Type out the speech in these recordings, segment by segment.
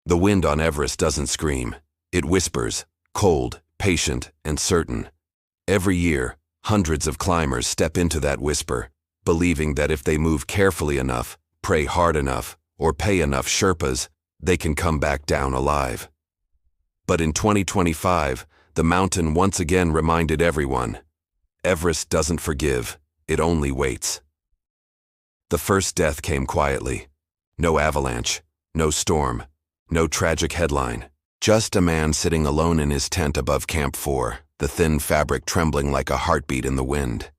The wind on Everest doesn't scream. It whispers, cold, patient, and certain. Every year, hundreds of climbers step into that whisper, believing that if they move carefully enough, pray hard enough, or pay enough Sherpas, they can come back down alive. But in 2025, the mountain once again reminded everyone, Everest doesn't forgive, it only waits. The first death came quietly. No avalanche, no storm, no tragic headline. Just a man sitting alone in his tent above Camp 4, the thin fabric trembling like a heartbeat in the wind.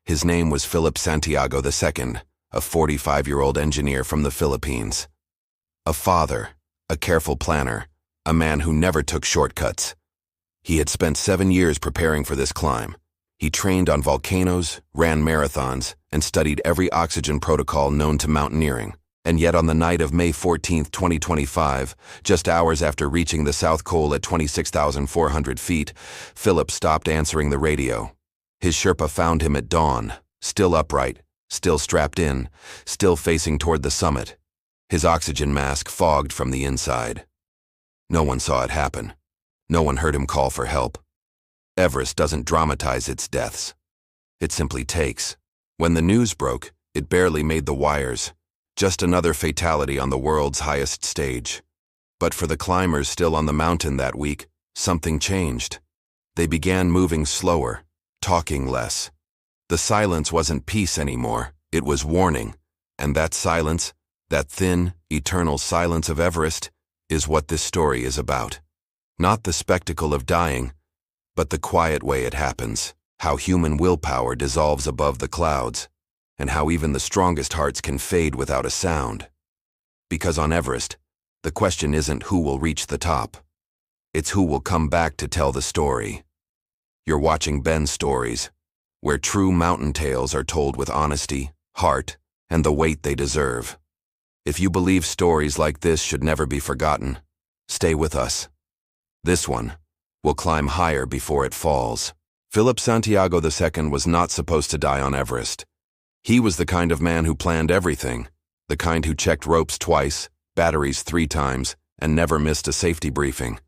His name was Philip Santiago II, a 45-year-old engineer from the Philippines. A father, a careful planner, a man who never took shortcuts. He had spent 7 years preparing for this climb. He trained on volcanoes, ran marathons, and studied every oxygen protocol known to mountaineering. And yet on the night of May 14, 2025, just hours after reaching the South Col at 26,400 feet, Philip stopped answering the radio. His Sherpa found him at dawn, still upright, still strapped in, still facing toward the summit, his oxygen mask fogged from the inside. No one saw it happen. No one heard him call for help. Everest doesn't dramatize its deaths. It simply takes. When the news broke, it barely made the wires. Just another fatality on the world's highest stage. But for the climbers still on the mountain that week, something changed. They began moving slower, talking less. The silence wasn't peace anymore, it was warning. And that silence, that thin, eternal silence of Everest, is what this story is about. Not the spectacle of dying, but the quiet way it happens, how human willpower dissolves above the clouds, and how even the strongest hearts can fade without a sound. Because on Everest, the question isn't who will reach the top. It's who will come back to tell the story. You're watching Ben's Stories, where true mountain tales are told with honesty, heart, and the weight they deserve. If you believe stories like this should never be forgotten, stay with us. This one will climb higher before it falls. Philip Santiago II was not supposed to die on Everest. He was the kind of man who planned everything, the kind who checked ropes twice, batteries 3 times, and never missed a safety briefing.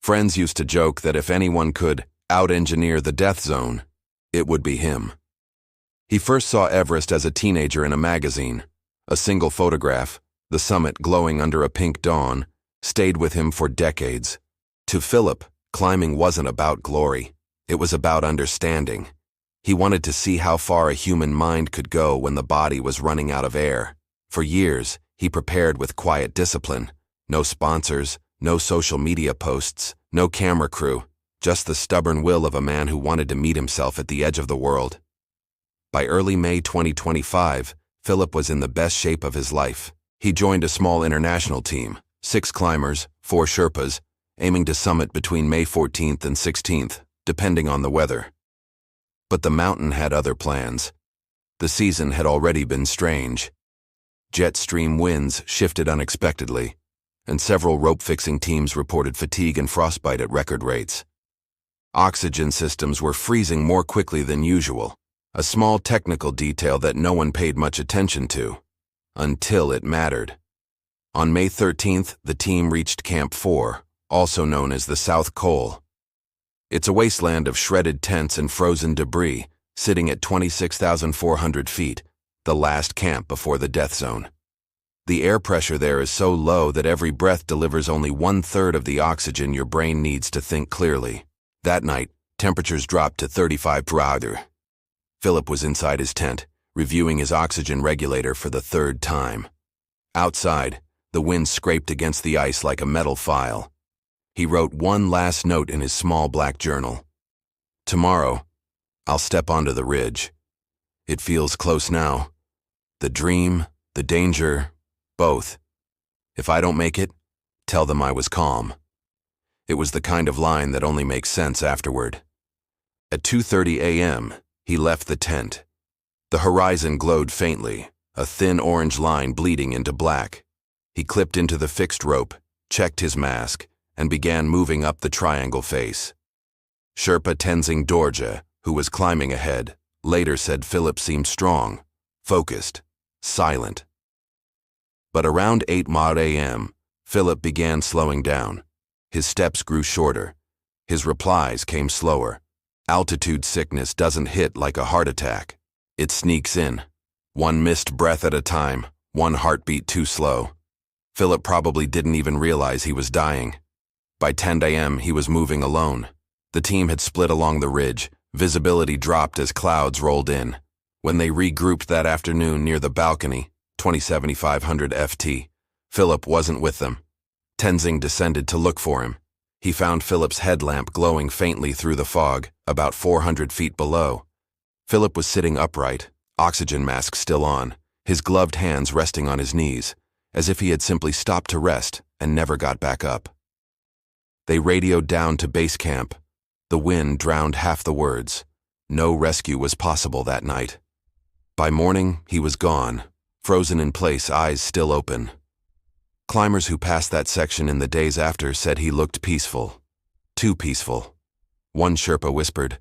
Friends used to joke that if anyone could out-engineer the death zone, it would be him. He first saw Everest as a teenager in a magazine. A single photograph, the summit glowing under a pink dawn, stayed with him for decades. To Philip, climbing wasn't about glory. It was about understanding. He wanted to see how far a human mind could go when the body was running out of air. For years, he prepared with quiet discipline. No sponsors, no social media posts, no camera crew, just the stubborn will of a man who wanted to meet himself at the edge of the world. By early May 2025, Philip was in the best shape of his life. He joined a small international team, 6 climbers, 4 Sherpas, aiming to summit between May 14th and 16th, depending on the weather. But the mountain had other plans. The season had already been strange. Jet stream winds shifted unexpectedly, and several rope-fixing teams reported fatigue and frostbite at record rates. Oxygen systems were freezing more quickly than usual, a small technical detail that no one paid much attention to, until it mattered. On May 13th, the team reached Camp 4, also known as the South Col. It's a wasteland of shredded tents and frozen debris, sitting at 26,400 feet, the last camp before the death zone. The air pressure there is so low that every breath delivers only 1/3 of the oxygen your brain needs to think clearly. That night, temperatures dropped to 35 degrees. Philip was inside his tent, reviewing his oxygen regulator for the 3rd time. Outside, the wind scraped against the ice like a metal file. He wrote one last note in his small black journal. Tomorrow, I'll step onto the ridge. It feels close now. The dream, the danger, both. If I don't make it, tell them I was calm. It was the kind of line that only makes sense afterward. At 2:30 a.m., he left the tent. The horizon glowed faintly, a thin orange line bleeding into black. He clipped into the fixed rope, checked his mask, and began moving up the triangle face. Sherpa Tenzing Dorje, who was climbing ahead, later said Philip seemed strong, focused, silent. But around 8 a.m., Philip began slowing down. His steps grew shorter. His replies came slower. Altitude sickness doesn't hit like a heart attack. It sneaks in. One missed breath at a time, one heartbeat too slow. Philip probably didn't even realize he was dying. By 10 a.m., he was moving alone. The team had split along the ridge. Visibility dropped as clouds rolled in. When they regrouped that afternoon near the balcony, 2075 FT, Philip wasn't with them. Tenzing descended to look for him. He found Philip's headlamp glowing faintly through the fog, about 400 feet below. Philip was sitting upright, oxygen mask still on, his gloved hands resting on his knees, as if he had simply stopped to rest and never got back up. They radioed down to base camp. The wind drowned half the words. No rescue was possible that night. By morning, he was gone, frozen in place, eyes still open. Climbers who passed that section in the days after said he looked peaceful. Too peaceful. One Sherpa whispered,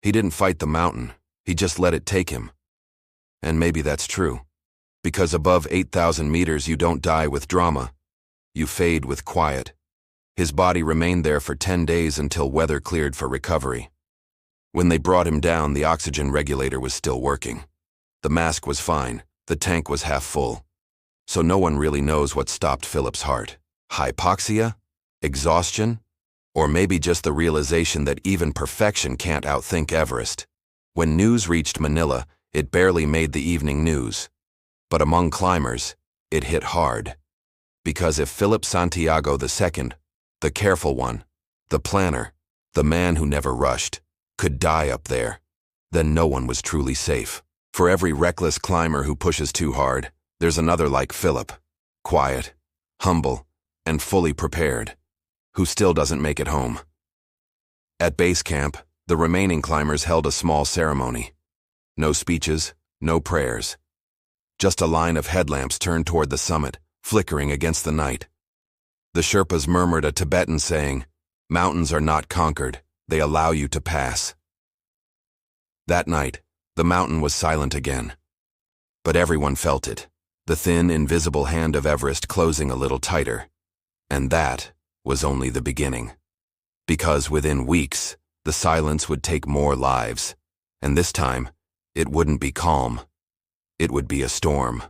"He didn't fight the mountain, he just let it take him." And maybe that's true. Because above 8,000 meters you don't die with drama. You fade with quiet. His body remained there for 10 days until weather cleared for recovery. When they brought him down, the oxygen regulator was still working. The mask was fine, the tank was half full. So no one really knows what stopped Philip's heart. Hypoxia? Exhaustion? Or maybe just the realization that even perfection can't outthink Everest. When news reached Manila, it barely made the evening news. But among climbers, it hit hard. Because if Philip Santiago II, the careful one, the planner, the man who never rushed, could die up there, then no one was truly safe. For every reckless climber who pushes too hard, there's another like Philip, quiet, humble, and fully prepared, who still doesn't make it home. At base camp, the remaining climbers held a small ceremony. No speeches, no prayers. Just a line of headlamps turned toward the summit, flickering against the night. The Sherpas murmured a Tibetan saying, "Mountains are not conquered, they allow you to pass." That night, the mountain was silent again. But everyone felt it, the thin, invisible hand of Everest closing a little tighter. And that was only the beginning. Because within weeks, the silence would take more lives. And this time, it wouldn't be calm. It would be a storm.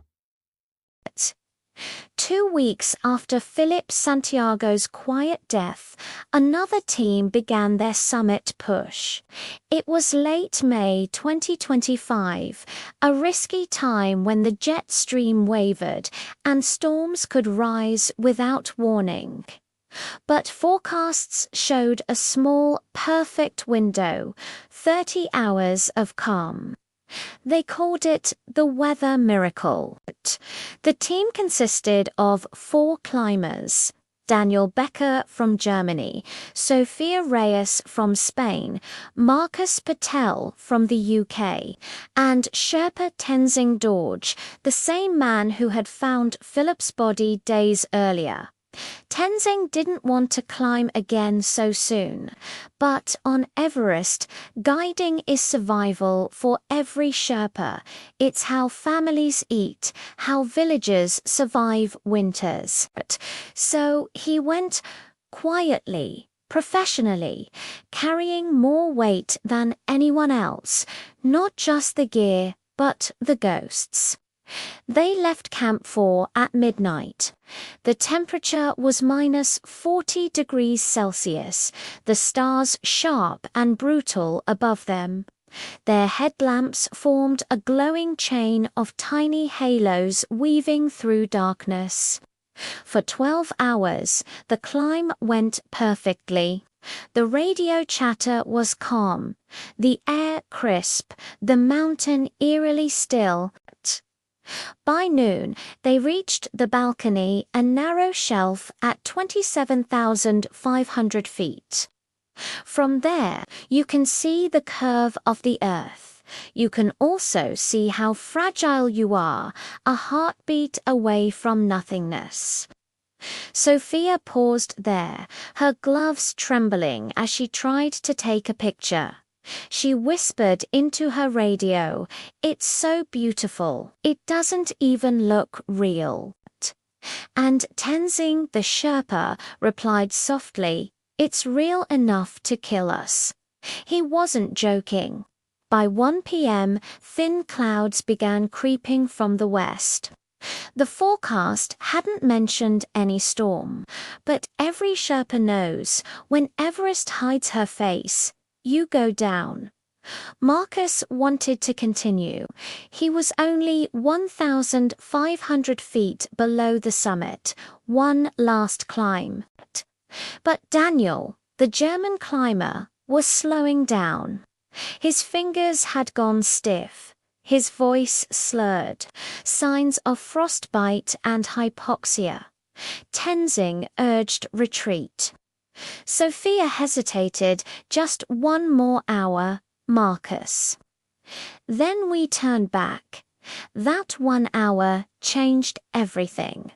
2 weeks after Philip Santiago's quiet death, another team began their summit push. It was late May 2025, a risky time when the jet stream wavered and storms could rise without warning. But forecasts showed a small, perfect window, 30 hours of calm. They called it the weather miracle. The team consisted of 4 climbers: Daniel Becker from Germany, Sophia Reyes from Spain, Marcus Patel from the UK, and Sherpa Tenzing Dorje, the same man who had found Philip's body days earlier. Tenzing didn't want to climb again so soon, but on Everest, guiding is survival for every Sherpa. It's how families eat, how villages survive winters. So he went quietly, professionally, carrying more weight than anyone else, not just the gear, but the ghosts. They left Camp 4 at midnight. The temperature was minus 40 degrees Celsius, the stars sharp and brutal above them. Their headlamps formed a glowing chain of tiny halos weaving through darkness. For 12 hours, the climb went perfectly. The radio chatter was calm, the air crisp, the mountain eerily still. By noon, they reached the balcony, a narrow shelf at 27,500 feet. From there, you can see the curve of the earth. You can also see how fragile you are, a heartbeat away from nothingness. Sophia paused there, her gloves trembling as she tried to take a picture. She whispered into her radio, "It's so beautiful. It doesn't even look real." And Tenzing the Sherpa replied softly, "It's real enough to kill us." He wasn't joking. By 1 p.m., thin clouds began creeping from the west. The forecast hadn't mentioned any storm, but every Sherpa knows when Everest hides her face, you go down. Marcus wanted to continue. He was only 1,500 feet below the summit, one last climb. But Daniel, the German climber, was slowing down. His fingers had gone stiff, his voice slurred, signs of frostbite and hypoxia. Tenzing urged retreat. Sophia hesitated. "Just one more hour, Marcus." Then we turned back. That 1 hour changed everything.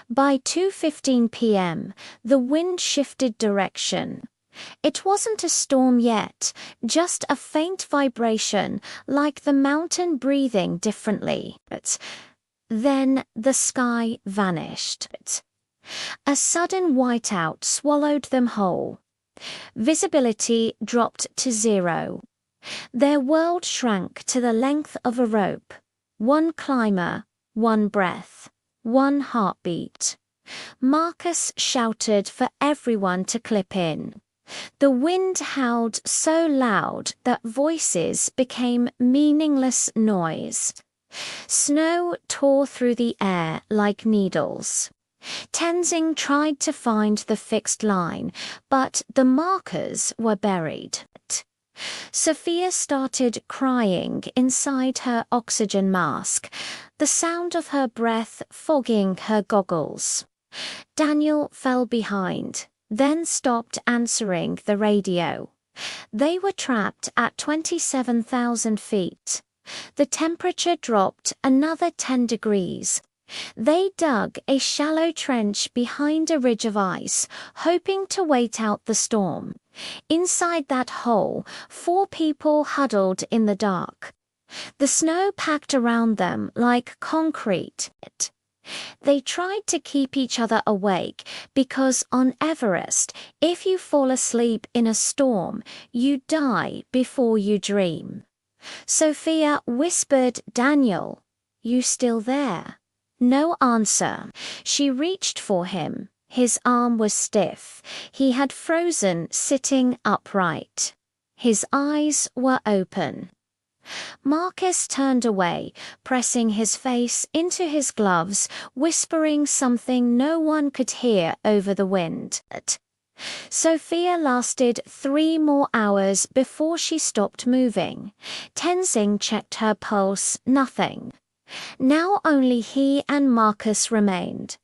By 2:15 p.m., the wind shifted direction. It wasn't a storm yet, just a faint vibration, like the mountain breathing differently. Then the sky vanished. A sudden whiteout swallowed them whole. Visibility dropped to 0. Their world shrank to the length of a rope. One climber, one breath, one heartbeat. Marcus shouted for everyone to clip in. The wind howled so loud that voices became meaningless noise. Snow tore through the air like needles. Tenzing tried to find the fixed line, but the markers were buried. Sophia started crying inside her oxygen mask, the sound of her breath fogging her goggles. Daniel fell behind, then stopped answering the radio. They were trapped at 27,000 feet. The temperature dropped another 10 degrees. They dug a shallow trench behind a ridge of ice, hoping to wait out the storm. Inside that hole, 4 people huddled in the dark. The snow packed around them like concrete. They tried to keep each other awake because on Everest, if you fall asleep in a storm, you die before you dream. Sophia whispered, "Daniel, you still there?" No answer. She reached for him. His arm was stiff. He had frozen sitting upright. His eyes were open. Marcus turned away, pressing his face into his gloves, whispering something no one could hear over the wind. Sophia lasted 3 more hours before she stopped moving. Tenzing checked her pulse, nothing. Now only he and Marcus remained.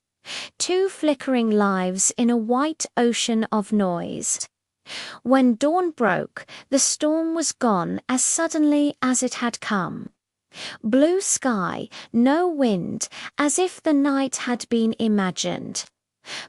2 flickering lives in a white ocean of noise. When dawn broke, the storm was gone as suddenly as it had come. Blue sky, no wind, as if the night had been imagined.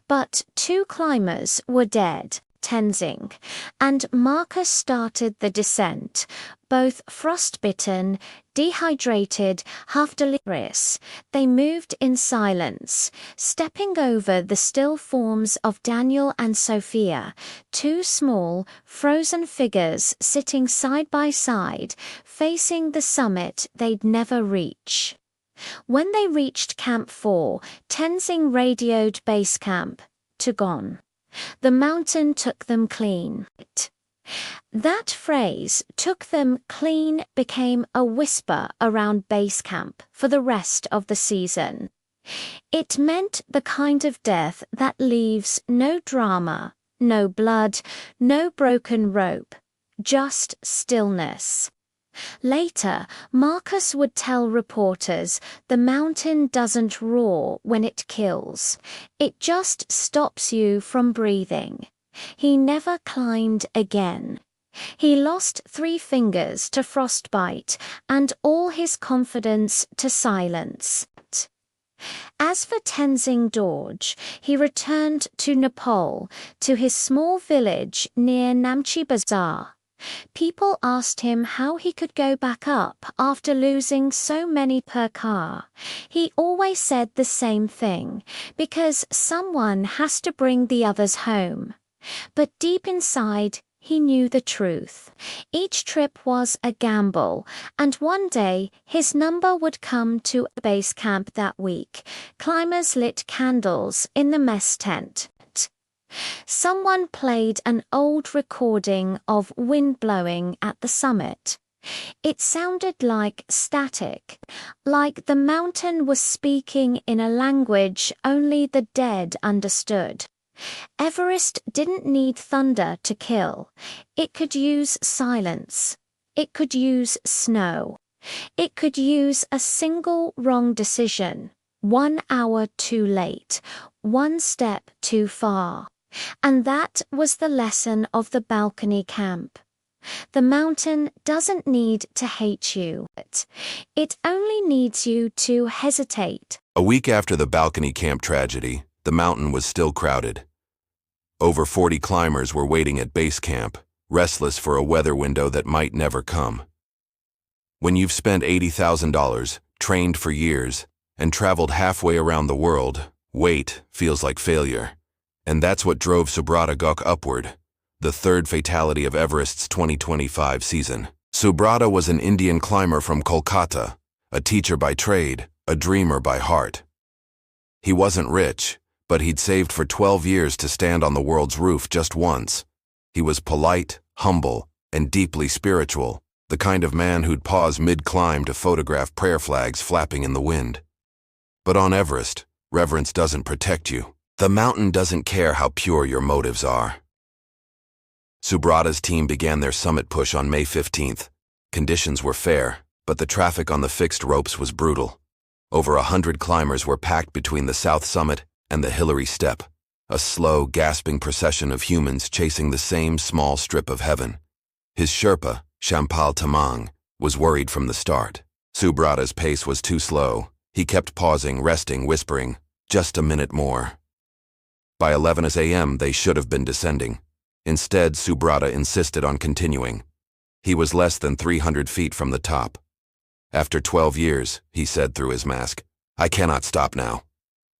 But 2 climbers were dead, Tenzing, and Marcus started the descent, both frostbitten, dehydrated, half delirious. They moved in silence, stepping over the still forms of Daniel and Sophia, 2 small, frozen figures sitting side by side, facing the summit they'd never reach. When they reached Camp 4, Tenzing radioed base camp to gone. The mountain took them clean. That phrase, "took them clean," became a whisper around base camp for the rest of the season. It meant the kind of death that leaves no drama, no blood, no broken rope, just stillness. Later, Marcus would tell reporters, the mountain doesn't roar when it kills. It just stops you from breathing. He never climbed again. He lost 3 fingers to frostbite and all his confidence to silence. As for Tenzing Dorje, he returned to Nepal, to his small village near Namche Bazaar. People asked him how he could go back up after losing so many per car. He always said the same thing, because someone has to bring the others home. But deep inside, he knew the truth. Each trip was a gamble, and one day his number would come to a base camp that week. Climbers lit candles in the mess tent. Someone played an old recording of wind blowing at the summit. It sounded like static, like the mountain was speaking in a language only the dead understood. Everest didn't need thunder to kill. It could use silence. It could use snow. It could use a single wrong decision, 1 hour too late, one step too far. And that was the lesson of the balcony camp. The mountain doesn't need to hate you. It only needs you to hesitate. A week after the balcony camp tragedy, the mountain was still crowded. Over 40 climbers were waiting at base camp, restless for a weather window that might never come. When you've spent $80,000, trained for years, and traveled halfway around the world, wait feels like failure. And that's what drove Subrata Gok upward, the third fatality of Everest's 2025 season. Subrata was an Indian climber from Kolkata, a teacher by trade, a dreamer by heart. He wasn't rich, but he'd saved for 12 years to stand on the world's roof just once. He was polite, humble, and deeply spiritual, the kind of man who'd pause mid-climb to photograph prayer flags flapping in the wind. But on Everest, reverence doesn't protect you. The mountain doesn't care how pure your motives are. Subrata's team began their summit push on May 15th. Conditions were fair, but the traffic on the fixed ropes was brutal. Over 100 climbers were packed between the south summit and the Hillary Step, a slow, gasping procession of humans chasing the same small strip of heaven. His Sherpa, Champal Tamang, was worried from the start. Subrata's pace was too slow. He kept pausing, resting, whispering, "Just a minute more." By 11 a.m., they should have been descending. Instead, Subrata insisted on continuing. He was less than 300 feet from the top. "After 12 years," he said through his mask, "I cannot stop now."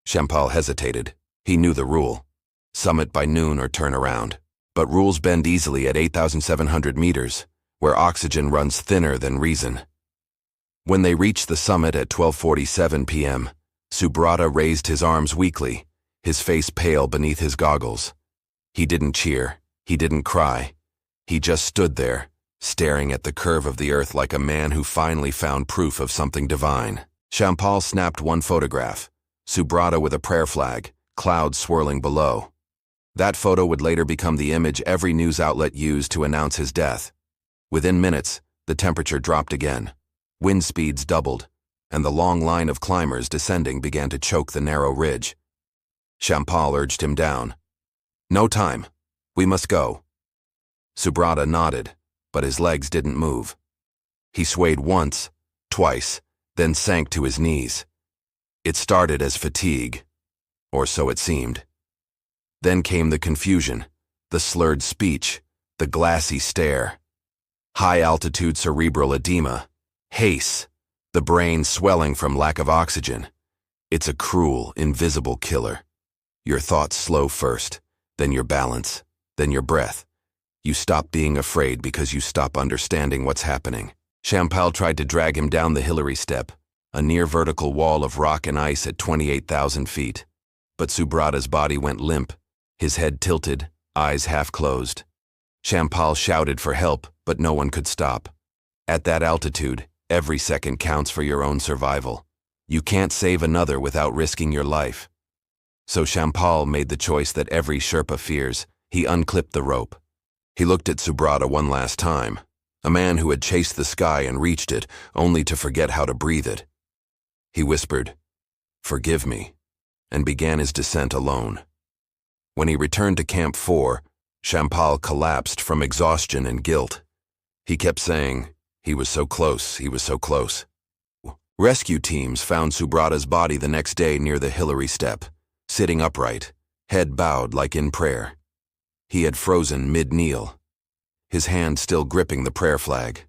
Champal hesitated. He knew the rule. Summit by noon or turn around. But rules bend easily at 8,700 meters, where oxygen runs thinner than reason. When they reached the summit at 12:47 p.m., Subrata raised his arms weakly, his face pale beneath his goggles. He didn't cheer. He didn't cry. He just stood there, staring at the curve of the earth like a man who finally found proof of something divine. Champal snapped one photograph, Subrata with a prayer flag, clouds swirling below. That photo would later become the image every news outlet used to announce his death. Within minutes, the temperature dropped again. Wind speeds doubled, and the long line of climbers descending began to choke the narrow ridge. Champal urged him down. "No time. We must go." Subrata nodded, but his legs didn't move. He swayed once, twice, then sank to his knees. It started as fatigue, or so it seemed. Then came the confusion, the slurred speech, the glassy stare. High-altitude cerebral edema, haze, the brain swelling from lack of oxygen. It's a cruel, invisible killer. Your thoughts slow first, then your balance, then your breath. You stop being afraid because you stop understanding what's happening. Champal tried to drag him down the Hillary Step, a near-vertical wall of rock and ice at 28,000 feet. But Subrata's body went limp, his head tilted, eyes half-closed. Champal shouted for help, but no one could stop. At that altitude, every second counts for your own survival. You can't save another without risking your life. So Champal made the choice that every Sherpa fears. He unclipped the rope. He looked at Subrata one last time, a man who had chased the sky and reached it, only to forget how to breathe it. He whispered, "Forgive me," and began his descent alone. When he returned to Camp 4, Champal collapsed from exhaustion and guilt. He kept saying, "He was so close, he was so close." Rescue teams found Subrata's body the next day near the Hillary Step, sitting upright, head bowed like in prayer. He had frozen mid-kneel. his hand still gripping the prayer flag.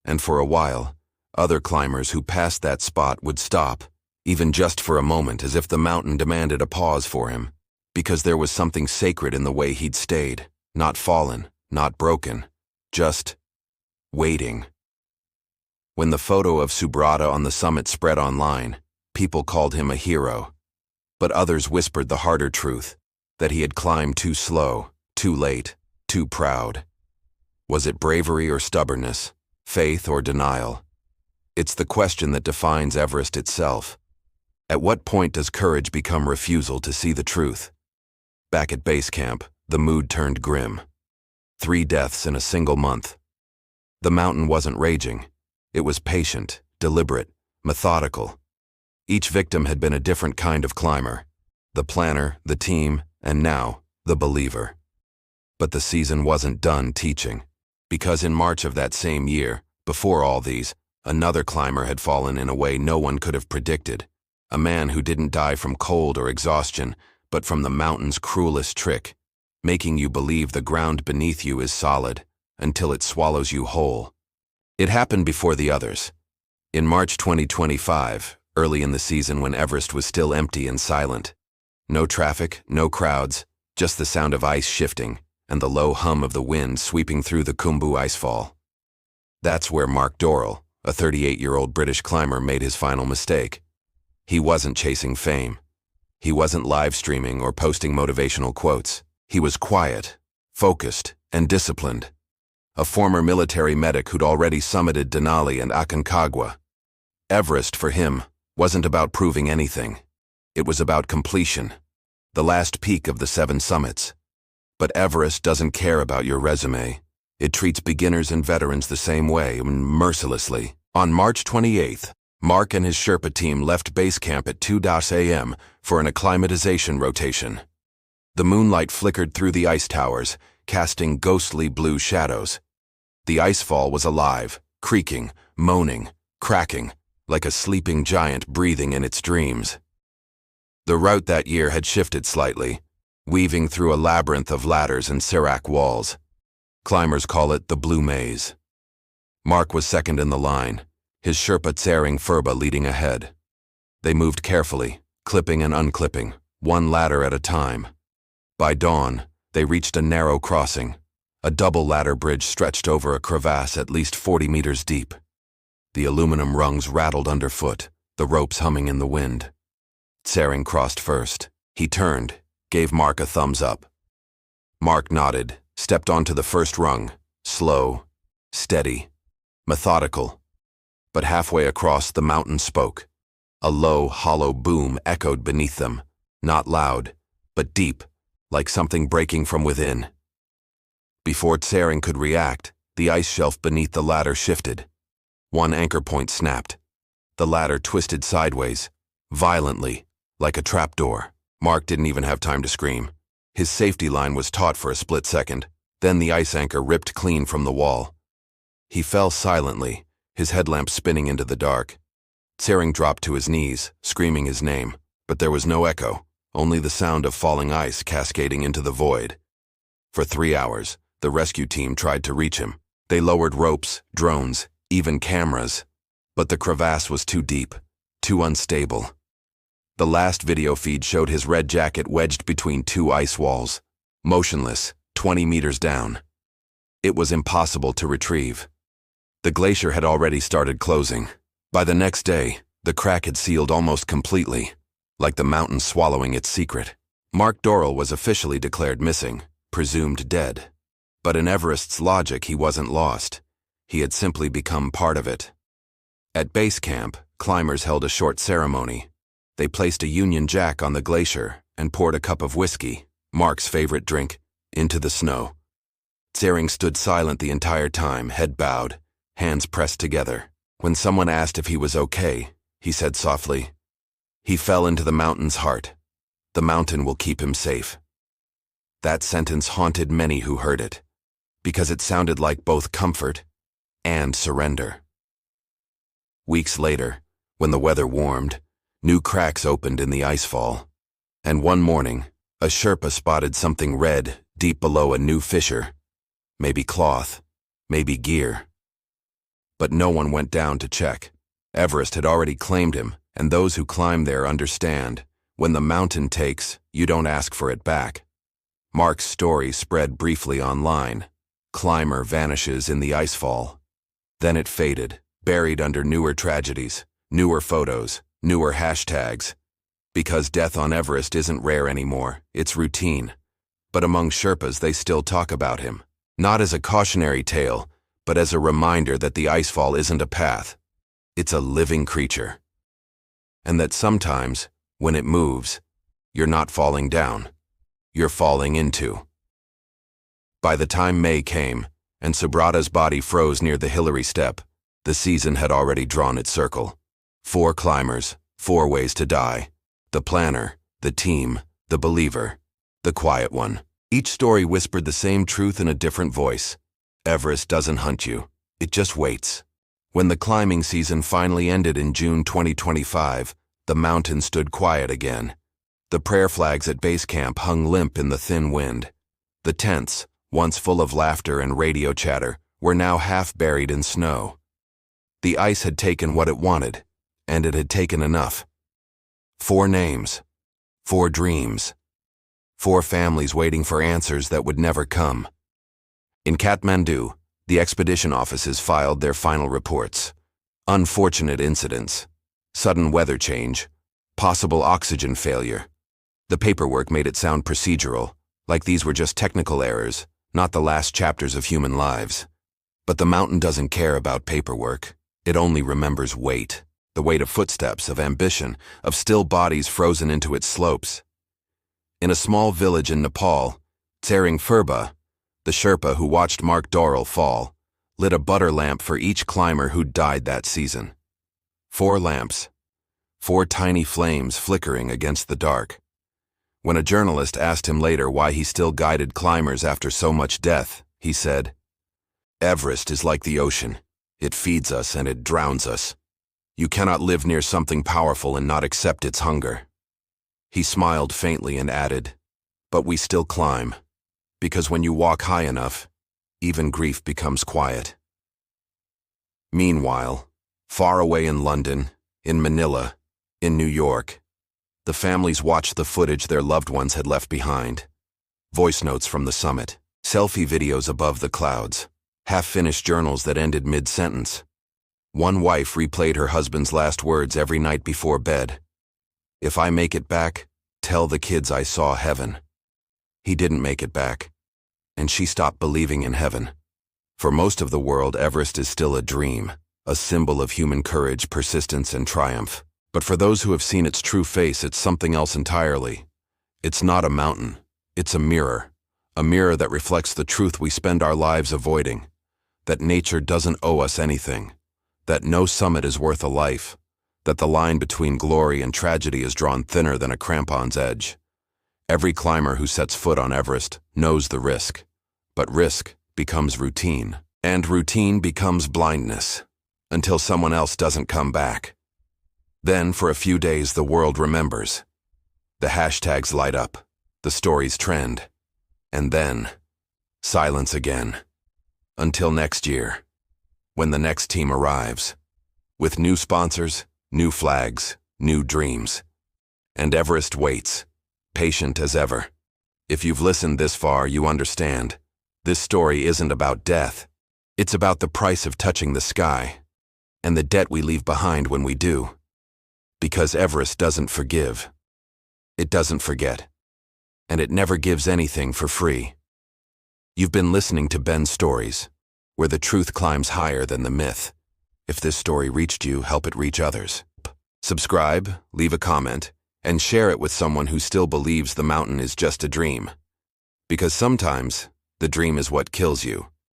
And for a while, other climbers who passed that spot would stop, even just for a moment, as if the mountain demanded a pause for him, because there was something sacred in the way he'd stayed, not fallen, not broken, just waiting. When the photo of Subrata on the summit spread online, people called him a hero, but others whispered the harder truth, that he had climbed too slow, too late, too proud. Was it bravery or stubbornness, faith or denial? It's the question that defines Everest itself. At what point does courage become refusal to see the truth? Back at base camp, the mood turned grim. 3 deaths in a single month. The mountain wasn't raging. It was patient, deliberate, methodical. Each victim had been a different kind of climber. The planner, the team, and now, the believer. But the season wasn't done teaching, because in March of that same year, before all these, another climber had fallen in a way no one could have predicted. A man who didn't die from cold or exhaustion, but from the mountain's cruelest trick, making you believe the ground beneath you is solid, until it swallows you whole. It happened before the others. In March 2025, early in the season when Everest was still empty and silent. No traffic, no crowds, just the sound of ice shifting, and the low hum of the wind sweeping through the Khumbu Icefall. That's where Mark Dorrell, a 38-year-old British climber, made his final mistake. He wasn't chasing fame. He wasn't live streaming or posting motivational quotes. He was quiet, focused, and disciplined. A former military medic who'd already summited Denali and Aconcagua. Everest, for him, wasn't about proving anything. It was about completion, the last peak of the 7 summits. But Everest doesn't care about your resume. It treats beginners and veterans the same way, mercilessly. On March 28th, Mark and his Sherpa team left base camp at 2 a.m. for an acclimatization rotation. The moonlight flickered through the ice towers, casting ghostly blue shadows. The icefall was alive, creaking, moaning, cracking, like a sleeping giant breathing in its dreams. The route that year had shifted slightly, weaving through a labyrinth of ladders and serac walls. Climbers call it the Blue Maze. Mark was second in the line, his Sherpa Tsering Furba leading ahead. They moved carefully, clipping and unclipping, one ladder at a time. By dawn, they reached a narrow crossing. A double ladder bridge stretched over a crevasse at least 40 meters deep. The aluminum rungs rattled underfoot, the ropes humming in the wind. Tsering crossed first. He turned, gave Mark a thumbs up. Mark nodded, stepped onto the first rung, slow, steady, methodical. But halfway across, the mountain spoke. A low, hollow boom echoed beneath them, not loud, but deep, like something breaking from within. Before Tsering could react, the ice shelf beneath the ladder shifted. One anchor point snapped. The ladder twisted sideways, violently, like a trapdoor. Mark didn't even have time to scream. His safety line was taut for a split second. Then the ice anchor ripped clean from the wall. He fell silently, his headlamp spinning into the dark. Tsering dropped to his knees, screaming his name, but there was no echo, only the sound of falling ice cascading into the void. For 3 hours, the rescue team tried to reach him. They lowered ropes, drones, even cameras. But the crevasse was too deep, too unstable. The last video feed showed his red jacket wedged between 2 ice walls, motionless, 20 meters down. It was impossible to retrieve. The glacier had already started closing. By the next day, the crack had sealed almost completely, like the mountain swallowing its secret. Mark Dorrell was officially declared missing, presumed dead. But in Everest's logic, he wasn't lost. He had simply become part of it. At base camp, climbers held a short ceremony. They placed a Union Jack on the glacier and poured a cup of whiskey, Mark's favorite drink, into the snow. Tsering stood silent the entire time, head bowed, hands pressed together. When someone asked if he was okay, he said softly, "He fell into the mountain's heart. The mountain will keep him safe." That sentence haunted many who heard it, because it sounded like both comfort and surrender. Weeks later, when the weather warmed, new cracks opened in the icefall, and one morning, a Sherpa spotted something red deep below a new fissure. maybe cloth, maybe gear. But no one went down to check. Everest had already claimed him, and those who climb there understand. When the mountain takes, you don't ask for it back. Mark's story spread briefly online. Climber vanishes in the Icefall. Then it faded, buried under newer tragedies, newer photos, newer hashtags. Because death on Everest isn't rare anymore, it's routine. But among Sherpas they still talk about him. Not as a cautionary tale, but as a reminder that the Icefall isn't a path. It's a living creature. And that sometimes, when it moves, you're not falling down. You're falling into. By the time May came, and Subrata's body froze near the Hillary Step, the season had already drawn its circle. 4 climbers, 4 ways to die. The planner, the team, the believer, the quiet one. Each story whispered the same truth in a different voice. Everest doesn't hunt you, it just waits. When the climbing season finally ended in June 2025, the mountain stood quiet again. The prayer flags at base camp hung limp in the thin wind. The tents, once full of laughter and radio chatter, were now half buried in snow. The ice had taken what it wanted, and it had taken enough. 4 names, 4 dreams, 4 families waiting for answers that would never come. In Kathmandu, the expedition offices filed their final reports. Unfortunate incidents, sudden weather change, possible oxygen failure. The paperwork made it sound procedural, like these were just technical errors, not the last chapters of human lives. But the mountain doesn't care about paperwork. It only remembers weight, the weight of footsteps, of ambition, of still bodies frozen into its slopes. In a small village in Nepal, Tsering Phirba, the Sherpa who watched Mark Dorrell fall, lit a butter lamp for each climber who'd died that season. 4 lamps, 4 tiny flames flickering against the dark. When a journalist asked him later why he still guided climbers after so much death, he said, "Everest is like the ocean. It feeds us and it drowns us. You cannot live near something powerful and not accept its hunger." He smiled faintly and added, "But we still climb, because when you walk high enough, even grief becomes quiet." Meanwhile, far away in London, in Manila, in New York, the families watched the footage their loved ones had left behind. Voice notes from the summit, selfie videos above the clouds, half-finished journals that ended mid-sentence. One wife replayed her husband's last words every night before bed. "If I make it back, tell the kids I saw heaven." He didn't make it back, and she stopped believing in heaven. For most of the world, Everest is still a dream, a symbol of human courage, persistence, and triumph. But for those who have seen its true face, it's something else entirely. It's not a mountain, it's a mirror that reflects the truth we spend our lives avoiding, that nature doesn't owe us anything, that no summit is worth a life, that the line between glory and tragedy is drawn thinner than a crampon's edge. Every climber who sets foot on Everest knows the risk, but risk becomes routine, and routine becomes blindness, until someone else doesn't come back. Then, for a few days, the world remembers. The hashtags light up, the stories trend, and then, silence again. Until next year, when the next team arrives, with new sponsors, new flags, new dreams. And Everest waits, patient as ever. If you've listened this far, you understand. This story isn't about death. It's about the price of touching the sky, and the debt we leave behind when we do. Because Everest doesn't forgive. It doesn't forget. And it never gives anything for free. You've been listening to Ben's Stories, where the truth climbs higher than the myth. If this story reached you, help it reach others. Subscribe, leave a comment, and share it with someone who still believes the mountain is just a dream. Because sometimes, the dream is what kills you.